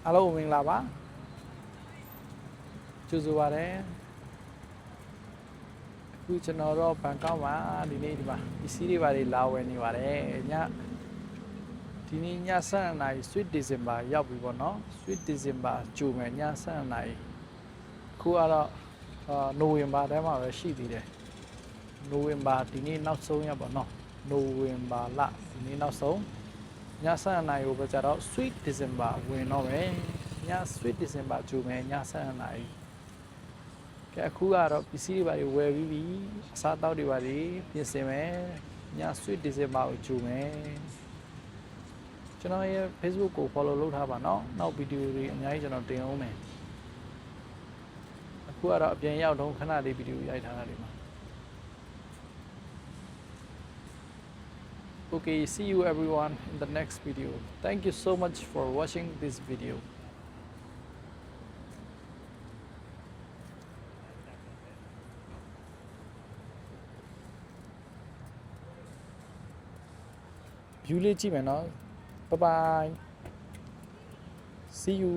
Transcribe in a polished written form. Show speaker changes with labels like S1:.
S1: အားလုံးမင်္ဂလာပါကြိုဆိုပါရစေအခုကျွန်တော်တော့ဘန်ကောက်မှာဒီနေ့ဒီမှာပစ္စည်းတွေပါလာဝယ်နေပါတယ်ညဒီနေ့ည7:00နာရီ Sweet December ရောက်ပြီပေါ့နော် Sweet December ကြိုမယ်ည7:00နာရီအခုကတော့နိုဝင်ဘာထဲမှာပဲရှိသေးတယ်နိုဝင်ဘာဒီနေ့နောက်ဆုံးရက်ပေါ့နော်နိုဝင်ဘာလဒီနေ့နောက်ဆုံးည7:00နာရီကိုပဲကြတော့ Sweet December ဝင်တော့မယ်ည Sweet December ကြိုမယ်ည7:00နာရီကဲအခုကတော့ပစ္စည်းတွေပါဝယ်ပြီးပြီအစားအသောက်တွေပါပြင်ဆင်မယ်ည Sweet December ကိုကြိုမယ်ကျွန်တော်ရဲ့ Facebook ကို follow လုပ်ထားပါနော်နောက်ဗီဒီယိုတွေအများကြီးကျွန်တော်တင်အောင်မယ်အခုကတော့အပြင်ရောက်တော့ခဏလေးဗီဒီယိုရိုက်ထားတာဒီမှာ Okay, see you everyone in the next video. Thank you so much for watching this video. View လေးကြည့်မယ်နော် Bye bye. See you.